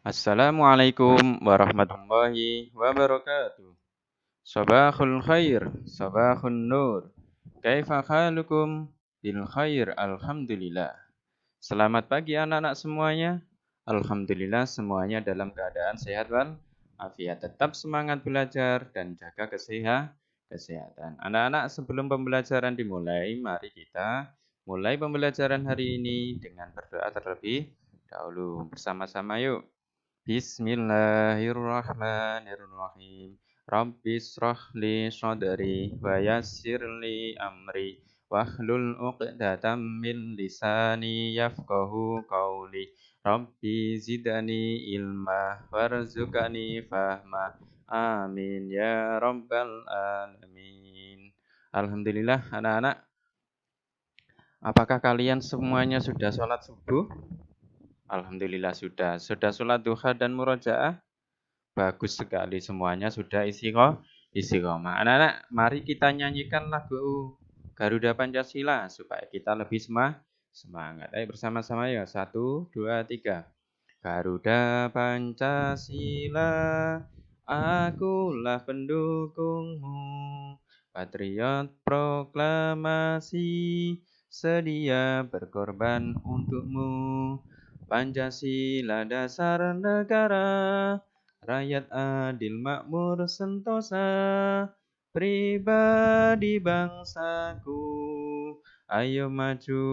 Assalamualaikum warahmatullahi wabarakatuh. Sabahul khair, sabahun nur. Kaifa halukum? Bil khair, alhamdulillah. Selamat pagi anak-anak semuanya. Alhamdulillah semuanya dalam keadaan sehat wal afiat. Tetap semangat belajar dan jaga kesehatan. Anak-anak, sebelum pembelajaran dimulai, mari kita mulai pembelajaran hari ini dengan berdoa terlebih dahulu. Bersama-sama yuk. Bismillahirrahmanirrahim. Rabbis shrahli sadri wa yassirli amri wahlul 'uqdatam min lisani yafqahu qawli. Rabbi zidni ilma warzuqni fahma. Amin ya rabbal alamin. Alhamdulillah anak-anak, apakah kalian semuanya sudah sholat subuh? Alhamdulillah sudah. Sudah sholat duha dan murojaah? Bagus sekali, semuanya sudah istiqomah. Anak-anak, mari kita nyanyikan lagu Garuda Pancasila supaya kita lebih semangat. Ayo bersama-sama ya. 1, 2, 3. Garuda Pancasila, akulah pendukungmu. Patriot proklamasi, sedia berkorban untukmu. Pancasila dasar negara, rakyat adil makmur sentosa, pribadi bangsaku. Ayo maju,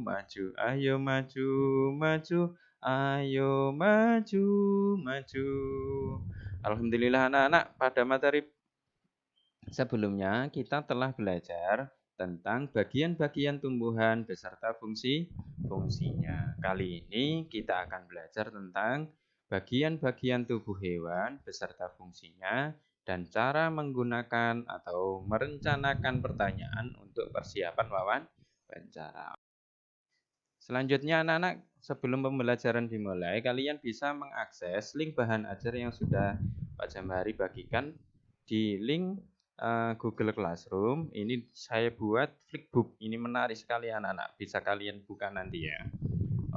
maju, ayo maju, maju, ayo maju, maju. Alhamdulillah anak-anak, pada materi sebelumnya kita telah belajar tentang bagian-bagian tumbuhan beserta fungsinya. Kali ini kita akan belajar tentang bagian-bagian tubuh hewan beserta fungsinya dan cara menggunakan atau merencanakan pertanyaan untuk persiapan wawancara. Selanjutnya anak-anak, sebelum pembelajaran dimulai, kalian bisa mengakses link bahan ajar yang sudah Pak Jamhari bagikan di link Google Classroom. Ini saya buat flipbook. Ini menarik sekali anak-anak. Bisa kalian buka nanti ya.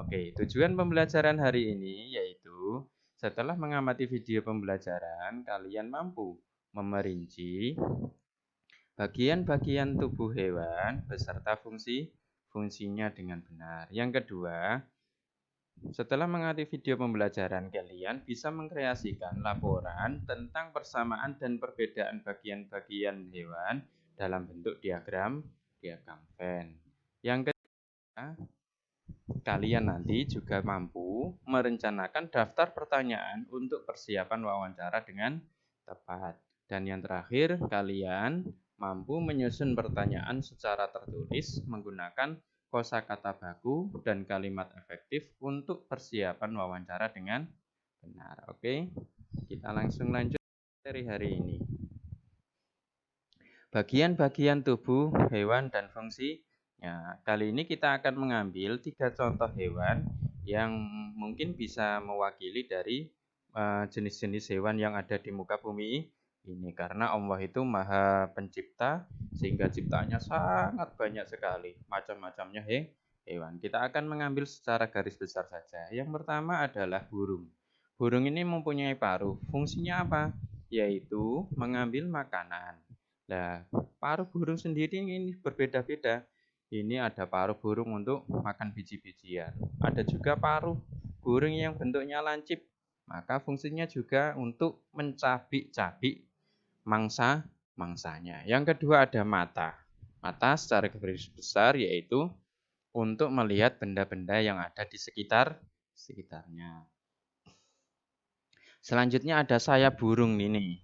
Oke, tujuan pembelajaran hari ini yaitu setelah mengamati video pembelajaran, kalian mampu memerinci bagian-bagian tubuh hewan beserta fungsinya dengan benar. Yang kedua, setelah mengamati video pembelajaran, kalian bisa mengkreasikan laporan tentang persamaan dan perbedaan bagian-bagian hewan dalam bentuk diagram Venn. Yang ketiga, kalian nanti juga mampu merencanakan daftar pertanyaan untuk persiapan wawancara dengan tepat. Dan yang terakhir, kalian mampu menyusun pertanyaan secara tertulis menggunakan kosakata baku dan kalimat efektif untuk persiapan wawancara dengan benar. Oke, kita langsung lanjut dari hari ini. Bagian-bagian tubuh hewan dan fungsinya. Kali ini kita akan mengambil 3 contoh hewan yang mungkin bisa mewakili dari jenis-jenis hewan yang ada di muka bumi ini, karena Allah itu Maha Pencipta sehingga ciptaannya sangat banyak sekali macam-macamnya hewan. Kita akan mengambil secara garis besar saja. Yang pertama adalah burung. Burung ini mempunyai paruh. Fungsinya apa? Yaitu mengambil makanan. Nah, paruh burung sendiri ini berbeda-beda. Ini ada paruh burung untuk makan biji-bijian. Ada juga paruh burung yang bentuknya lancip. Maka fungsinya juga untuk mencabik-cabik mangsanya. Yang kedua ada mata. Mata secara garis besar yaitu untuk melihat benda-benda yang ada di sekitarnya. Selanjutnya ada sayap burung ini.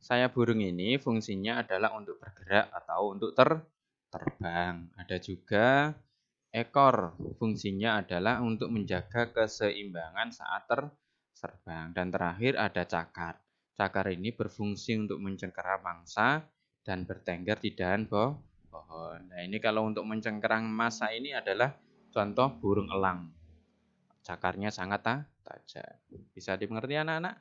Sayap burung ini fungsinya adalah untuk bergerak atau untuk terbang. Ada juga ekor, fungsinya adalah untuk menjaga keseimbangan saat terbang. Dan terakhir ada cakar. Cakar ini berfungsi untuk mencengkeram mangsa dan bertengger di dahan pohon. Nah, ini kalau untuk mencengkeram mangsa ini adalah contoh burung elang. Cakarnya sangat tajam. Bisa dimengerti anak-anak?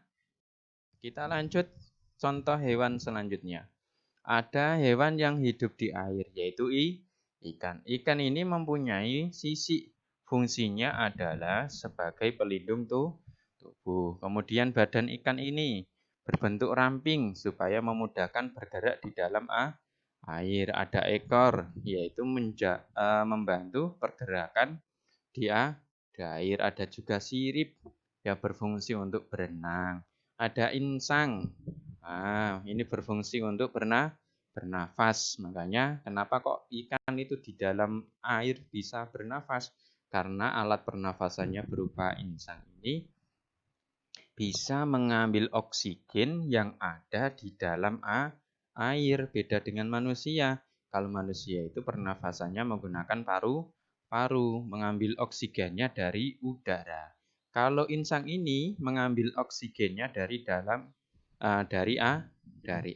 Kita lanjut contoh hewan selanjutnya. Ada hewan yang hidup di air, yaitu ikan. Ikan ini mempunyai sisik. Fungsinya adalah sebagai pelindung tubuh. Kemudian badan ikan ini berbentuk ramping supaya memudahkan bergerak di dalam air. Ada ekor, yaitu membantu pergerakan di air. Ada juga sirip yang berfungsi untuk berenang. Ada insang. Ini berfungsi untuk bernafas. Makanya kenapa kok ikan itu di dalam air bisa bernafas? Karena alat pernafasannya berupa insang ini bisa mengambil oksigen yang ada di dalam air. Beda dengan manusia. Kalau manusia itu pernafasannya menggunakan paru-paru, mengambil oksigennya dari udara. Kalau insang ini mengambil oksigennya dari air.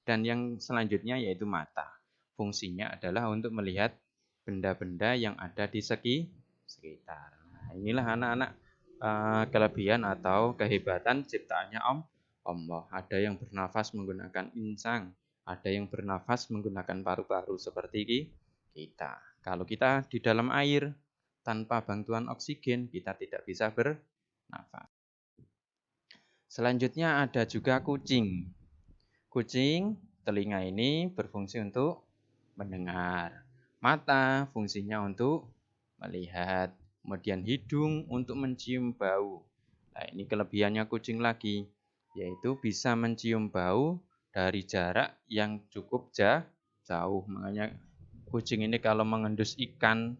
Dan yang selanjutnya yaitu mata. Fungsinya adalah untuk melihat benda-benda yang ada di sekitar. Nah, inilah anak-anak kelebihan atau kehebatan ciptaannya Allah. Ada yang bernafas menggunakan insang, ada yang bernafas menggunakan paru-paru seperti kita. Kalau kita di dalam air tanpa bantuan oksigen, kita tidak bisa bernafas. Selanjutnya ada juga kucing. Kucing, telinga ini berfungsi untuk mendengar. Mata fungsinya untuk melihat. Kemudian hidung untuk mencium bau. Nah, ini kelebihannya kucing lagi, yaitu bisa mencium bau dari jarak yang cukup jauh. Makanya kucing ini kalau mengendus ikan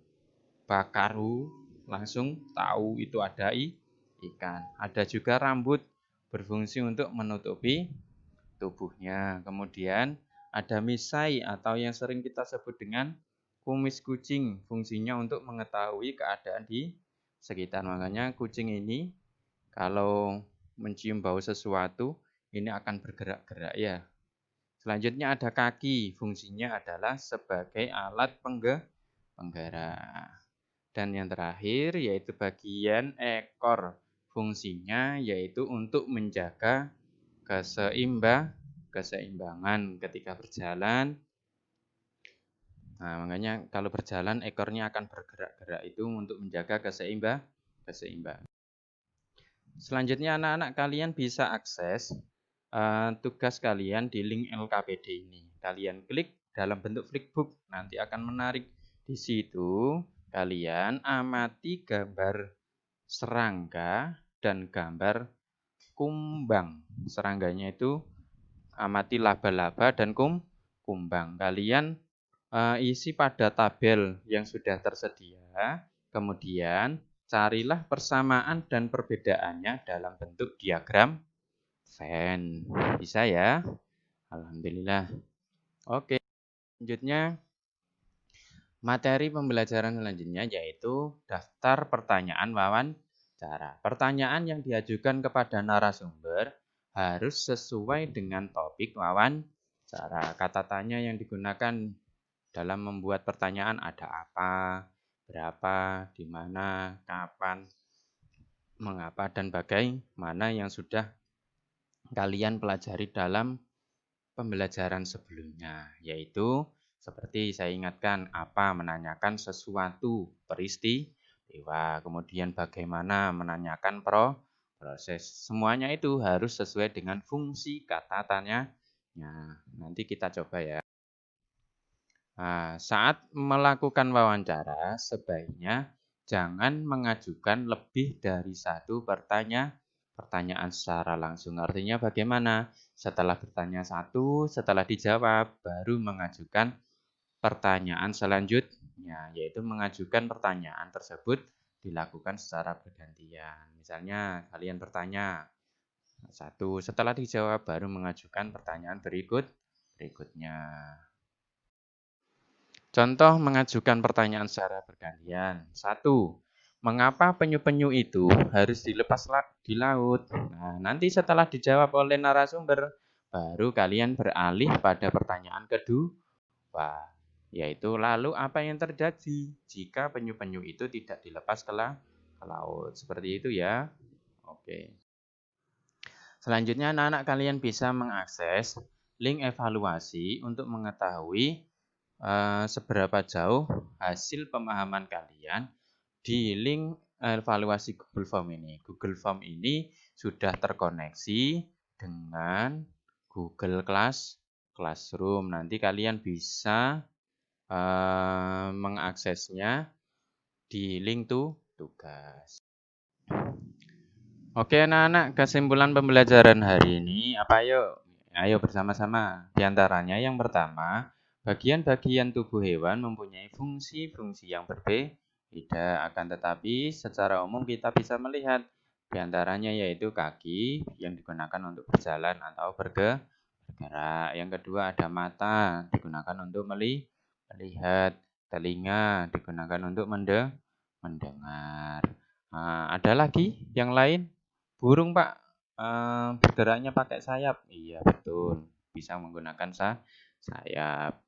bakaru langsung tahu itu ada ikan. Ada juga rambut berfungsi untuk menutupi tubuhnya. Kemudian ada misai atau yang sering kita sebut dengan kumis kucing, fungsinya untuk mengetahui keadaan di sekitar. Makanya kucing ini kalau mencium bau sesuatu ini akan bergerak-gerak ya. Selanjutnya ada kaki, fungsinya adalah sebagai alat penggerak. Dan yang terakhir yaitu bagian ekor, fungsinya yaitu untuk menjaga keseimbangan ketika berjalan. Nah, makanya kalau berjalan ekornya akan bergerak-gerak itu untuk menjaga keseimbangan. Selanjutnya anak-anak kalian bisa akses tugas kalian di link LKPD ini. Kalian klik dalam bentuk flipbook, nanti akan menarik. Di situ kalian amati gambar serangga dan gambar kumbang. Serangganya itu amati laba-laba dan kumbang. Kalian isi pada tabel yang sudah tersedia, kemudian carilah persamaan dan perbedaannya dalam bentuk diagram Venn. Bisa ya? Alhamdulillah. Oke, selanjutnya materi pembelajaran selanjutnya yaitu daftar pertanyaan wawancara. Pertanyaan yang diajukan kepada narasumber harus sesuai dengan topik wawancara. Kata tanya yang digunakan dalam membuat pertanyaan ada apa, berapa, di mana, kapan, mengapa, dan bagaimana yang sudah kalian pelajari dalam pembelajaran sebelumnya. Yaitu seperti saya ingatkan, apa menanyakan sesuatu peristiwa, kemudian bagaimana menanyakan proses. Semuanya itu harus sesuai dengan fungsi kata tanya. Nanti kita coba ya. Nah, saat melakukan wawancara, sebaiknya jangan mengajukan lebih dari satu pertanyaan secara langsung. Artinya bagaimana? Setelah bertanya satu, setelah dijawab, baru mengajukan pertanyaan selanjutnya, yaitu mengajukan pertanyaan tersebut dilakukan secara bergantian. Misalnya kalian bertanya satu, setelah dijawab baru mengajukan pertanyaan berikutnya. Contoh mengajukan pertanyaan secara bergantian. 1. Mengapa penyu-penyu itu harus dilepas di laut? Nah, nanti setelah dijawab oleh narasumber, baru kalian beralih pada pertanyaan kedua, yaitu lalu apa yang terjadi jika penyu-penyu itu tidak dilepas ke laut? Seperti itu ya. Oke. Selanjutnya anak-anak kalian bisa mengakses link evaluasi untuk mengetahui seberapa jauh hasil pemahaman kalian di link evaluasi Google Form ini. Google Form ini sudah terkoneksi dengan Google Classroom. Nanti kalian bisa mengaksesnya di link tugas. Oke anak-anak, kesimpulan pembelajaran hari ini apa yuk? Ayo bersama-sama. Di antaranya yang pertama, bagian-bagian tubuh hewan mempunyai fungsi-fungsi yang berbeda, akan tetapi secara umum kita bisa melihat di antaranya yaitu kaki yang digunakan untuk berjalan atau bergerak. Yang kedua ada mata digunakan untuk melihat, telinga digunakan untuk mendengar. Ada lagi yang lain? Burung, Pak, bergeraknya pakai sayap. Iya, betul. Bisa menggunakan sayap.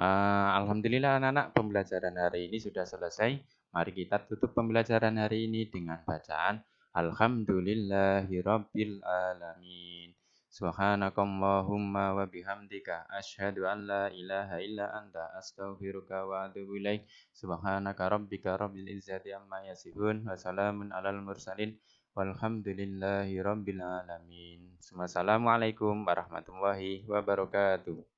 Alhamdulillah anak-anak, pembelajaran hari ini sudah selesai. Mari kita tutup pembelajaran hari ini dengan bacaan Alhamdulillahirabbil alamin. Subhanakallahumma wa bihamdika asyhadu an la ilaha illa anta astaghfiruka wa atubu ilaik. Subhanaka rabbika rabbil izzati amma yasifun wa salamun alal mursalin. Walhamdulillahi rabbil alamin. Wassalamualaikum warahmatullahi wabarakatuh.